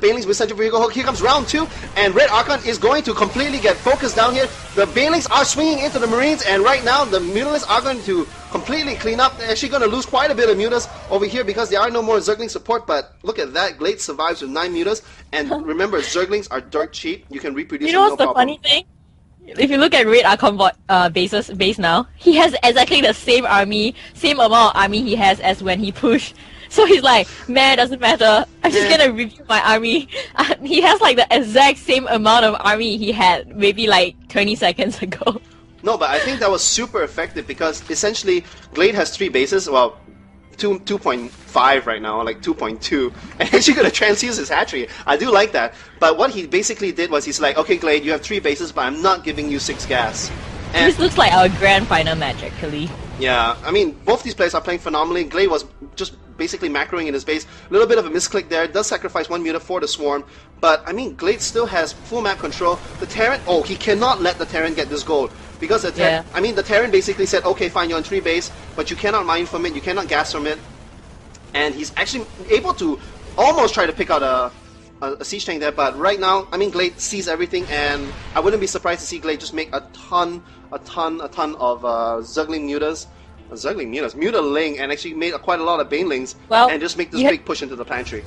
Banelings with centrifugal hook. Here comes round 2, and RedArchon is going to completely get focused down here. The Banelings are swinging into the Marines, and right now the Mutalists are going to completely clean up. They're actually going to lose quite a bit of Mutas over here because there are no more Zergling support, but look at that. Glade survives with 9 Mutas, and remember, Zerglings are dirt cheap. You can reproduce them, no problem. You know what's the funny thing? If you look at RedArchon base now, he has exactly the same army, same amount of army he has as when he pushed. So he's like, man, doesn't matter. I'm just gonna review my army. He has like the exact same amount of army he had maybe like 20 seconds ago. No, but I think that was super effective because essentially Glade has 3 bases. Well, 2.5 right now, like 2.2, and he's gonna transfuse his hatchery. I do like that. But what he basically did was he's like, okay, Glade, you have 3 bases, but I'm not giving you 6 gas. And this looks like our grand final match, actually. Yeah, I mean, both these players are playing phenomenally. Glade was just basically macroing in his base. A little bit of a misclick there. Does sacrifice 1 Muta for the Swarm. But, I mean, Glade still has full map control. The Terran, oh, he cannot let the Terran get this gold. Because the the Terran basically said, okay, fine, you're on 3 base, but you cannot mine from it, you cannot gas from it. And he's actually able to almost try to pick out a siege tank there, but right now, I mean, Glade sees everything, and I wouldn't be surprised to see Glade just make a ton of Zergling Mutas. Mutaling, and actually made quite a lot of Banelings, and just make this big push into the pantry.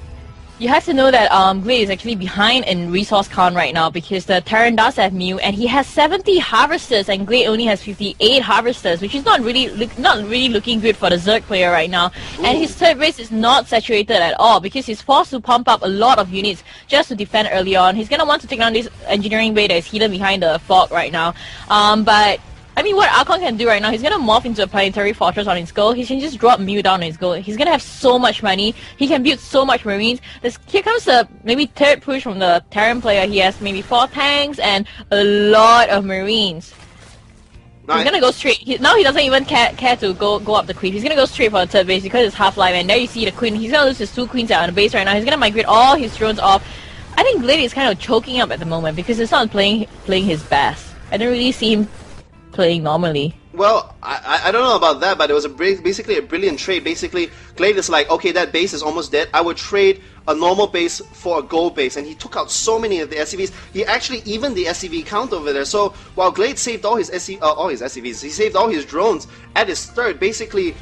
You have to know that Glade is actually behind in resource count right now because the Terran does have Mew and he has 70 harvesters and Glade only has 58 harvesters, which is not really looking good for the Zerg player right now. Ooh. And his third base is not saturated at all because he's forced to pump up a lot of units just to defend early on. He's gonna want to take down this engineering bay that is hidden behind the fog right now. But I mean, what Archon can do right now, he's gonna morph into a planetary fortress on his goal. He can just drop Mew down on his goal. He's gonna have so much money. He can build so much Marines. Here comes the maybe third push from the Terran player. He has maybe 4 tanks and a lot of Marines. Nice. He's gonna go straight. Now he doesn't even care to go up the queen. He's gonna go straight for the third base because it's half-life. And there you see the queen. He's gonna lose his 2 queens out on the base right now. He's gonna migrate all his drones off. I think Glade is kind of choking up at the moment because he's not playing his best. I don't really see him playing normally. Well, I don't know about that, but it was basically a brilliant trade. Basically, Glade is like, okay, that base is almost dead. I would trade a normal base for a gold base, and he took out so many of the SCVs. He actually evened the SCV count over there. So while Glade saved all his SCVs, he saved all his drones at his third. Basically,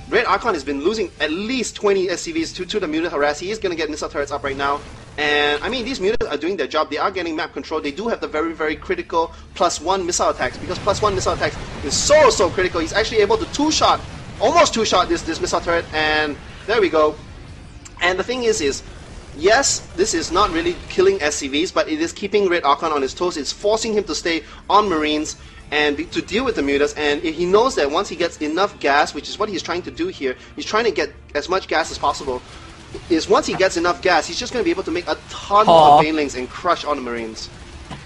RedArchon has been losing at least 20 SCVs to the Mutant Harass. He is going to get missile turrets up right now. And I mean, these mutants are doing their job. They are getting map control. They do have the very, very critical +1 missile attacks, because +1 missile attacks is so critical. He's actually able to almost two-shot this missile turret, and there we go. And the thing is yes, this is not really killing SCVs, but it is keeping RedArchon on his toes. It's forcing him to stay on Marines and to deal with the mutas, and he knows that once he gets enough gas, which is what he's trying to do here, he's trying to get as much gas as possible. Once he gets enough gas, he's just going to be able to make a ton of Banelings and crush on the Marines.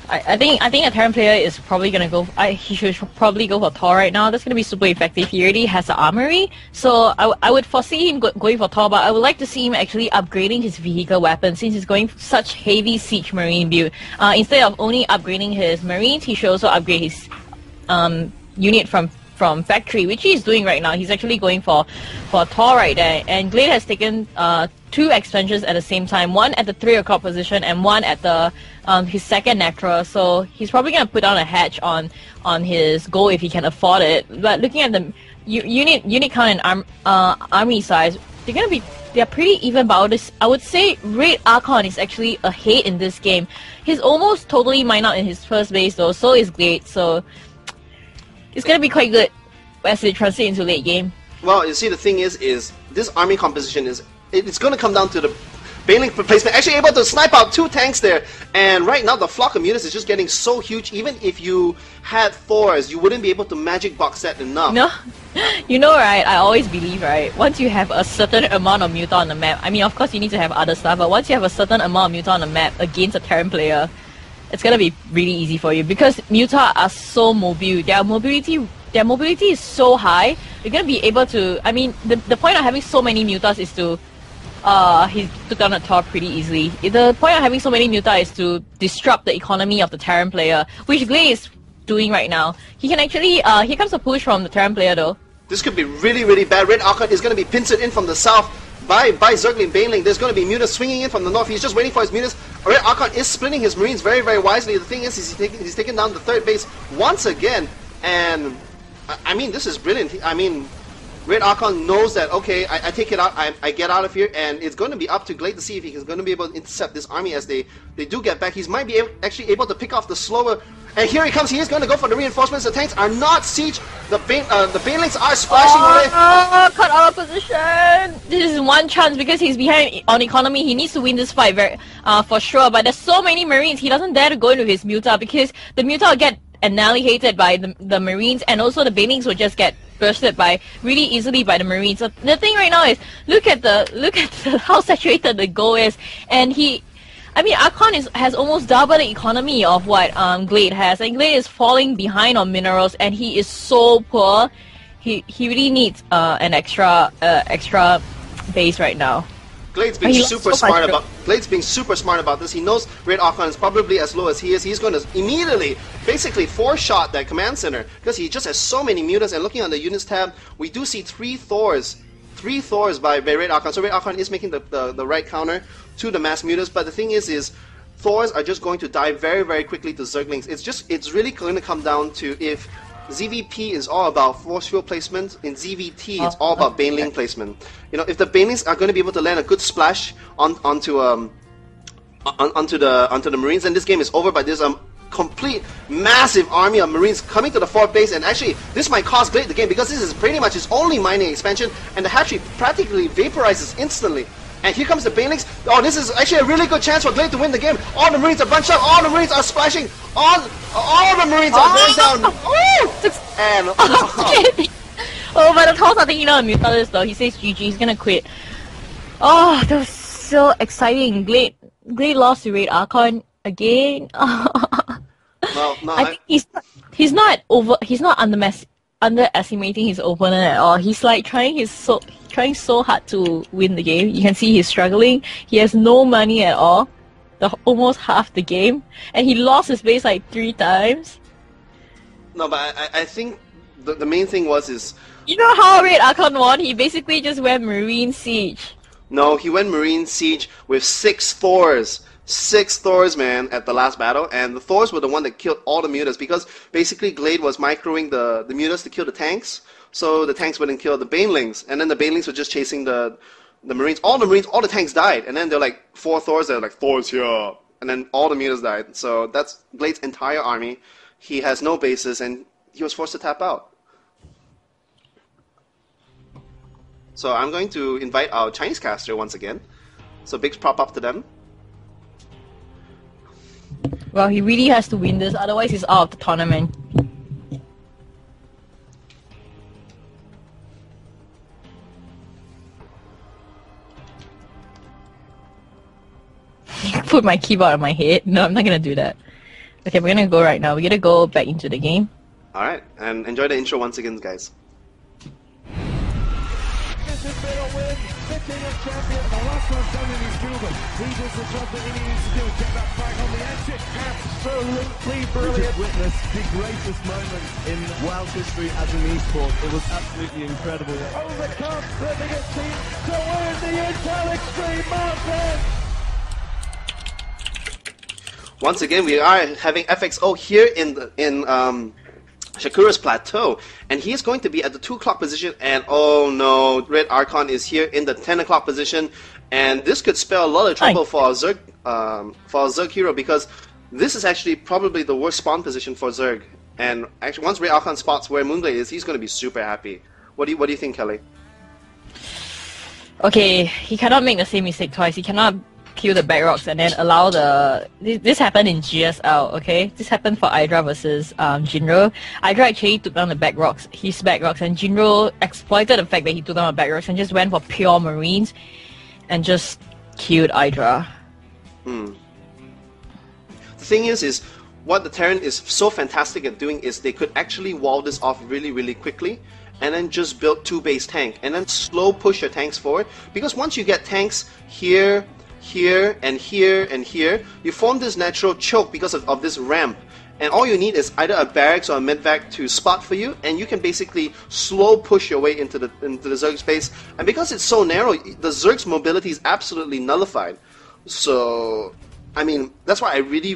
I think a Terran player is probably going to go. He should probably go for Thor right now. That's going to be super effective. He already has the armory, so I would foresee him going for Thor. But I would like to see him actually upgrading his vehicle weapon since he's going such heavy siege Marine build. Instead of only upgrading his Marines, he should also upgrade his unit from factory, which he's doing right now. He's actually going for Thor right there, and Glade has taken 2 expansions at the same time, one at the 3 o'clock position and one at the his second natural. So he's probably gonna put on a hatch on his goal if he can afford it. But looking at the unit count and army size, they're pretty even. But I would say RedArchon is actually ahead in this game. He's almost totally mined out in his first base though. So is Glade. So it's gonna be quite good as they transit into late game. Well, you see, the thing is this army composition it's gonna come down to the Baneling placement. Actually able to snipe out 2 tanks there, and right now the flock of mutants is just getting so huge. Even if you had Thors, you wouldn't be able to magic box set enough. No, you know, right? I always believe, right? Once you have a certain amount of mutant on the map, I mean, of course you need to have other stuff, but once you have a certain amount of mutant on the map against a Terran player, it's gonna be really easy for you because muta are so mobile. Their mobility is so high. You're gonna be able to. I mean, the point of having so many mutas is to. He took down the Thor pretty easily. The point of having so many muta is to disrupt the economy of the Terran player, which Glade is doing right now. He can actually. Here comes a push from the Terran player though. This could be really bad. RedArchon is gonna be pincered in from the south. by Zergling Baneling. There's going to be Mutas swinging in from the north. He's just waiting for his Mutas. RedArchon is splitting his Marines very, very wisely. The thing is, he's taking down the third base once again. And, I mean, this is brilliant. I mean, RedArchon knows that, okay, I take it out, I get out of here, and it's going to be up to Glade to see if he's going to be able to intercept this army as they do get back. He might be actually able to pick off the slower. And here he comes. He is going to go for the reinforcements. The tanks are not siege. The Banelings are splashing away. Cut out of position. This is one chance because he's behind on economy. He needs to win this fight for sure. But there's so many Marines. He doesn't dare to go into his Muta because the Muta will get annihilated by the Marines, and also the Banelings will just get bursted by really easily by the Marines. So the thing right now is look at how saturated the goal is, and I mean, Archon has almost double the economy of what Glade has, and Glade is falling behind on minerals, and he is so poor. He really needs an extra base right now. Glade's being super smart about this. He knows RedArchon is probably as low as he is. He's going to immediately, basically, 4-shot that command center because he just has so many Mutas. And looking on the units tab, we do see 3 Thors by RedArchon. So RedArchon is making the right counter to the mass Mutas. But the thing is Thors are just going to die very, very quickly to Zerglings. It's really going to come down to if ZVP is all about force field placement. In ZVT, it's all about Baneling placement. You know, if the Banelings are going to be able to land a good splash onto the Marines, then this game is over. But there's a complete massive army of Marines coming to the 4th base, and actually this might cost Glade the game because this is pretty much his only mining expansion, and the hatchery practically vaporizes instantly. And here comes the Banelings. Oh, this is actually a really good chance for Glade to win the game. All the Marines are bunched up. All the Marines are splashing. All the Marines are going down. And oh, but the Thors are taking down the Mutas though. He says GG. He's gonna quit. Oh, that was so exciting. Glade lost to RedArchon again. No, I think he's not underestimating his opponent at all. He's like trying so hard to win the game. You can see he's struggling. He has no money at all. Almost half the game, and he lost his base like 3 times. No, but I think the main thing is you know how RedArchon won? He basically just went Marine Siege. No, he went Marine Siege with 6 Thors. 6 Thors, man, at the last battle, and the Thors were the one that killed all the Mutas because basically Glade was microing the Mutas to kill the tanks, so the tanks wouldn't kill the Banelings, and then the Banelings were just chasing the Marines. All the tanks died, and then they're like 4 Thors, they're like, Thors here, and then all the Mutas died. So that's Glade's entire army. He has no bases, and he was forced to tap out. So I'm going to invite our Chinese caster once again. So big prop up to them. Well, he really has to win this, otherwise he's out of the tournament. Put my keyboard on my head. No, I'm not gonna do that. Okay, we're gonna go right now. We're gonna go back into the game. Alright, and enjoy the intro once again, guys. This has been a win. The King of Champions, the last one's done in his Cuban. He does the job that he needs to do. Get that flag on the exit. Absolutely brilliant. We just witnessed the greatest moment in WoW's history as an esport. It was absolutely incredible. Overcomes the biggest team to win the Intel Extreme Mountain. Once again, we are having FXO here in Shakura's Plateau, and he is going to be at the 2 o'clock position, and oh no, RedArchon is here in the 10 o'clock position, and this could spell a lot of trouble for our Zerg hero, because this is actually probably the worst spawn position for Zerg, and actually once RedArchon spots where mOOnGLaDe is, he's going to be super happy. What do you think, Kelly? Okay, he cannot make the same mistake twice. He cannot kill the Backrocks and then allow this happened in GSL, okay? This happened for Hydra versus Jinro. Hydra actually took down the his Backrocks, and Jinro exploited the fact that he took down the Backrocks and just went for pure Marines and just killed Hydra. The thing is what the Terran is so fantastic at doing is they could actually wall this off really, really quickly and then just build 2 base tank and then slow push your tanks forward, because once you get tanks here, and here, and here, you form this natural choke because of this ramp. and all you need is either a barracks or a medvac to spot for you, and you can basically slow push your way into the Zerg space. And because it's so narrow, the Zerg's mobility is absolutely nullified. So, I mean, that's why I really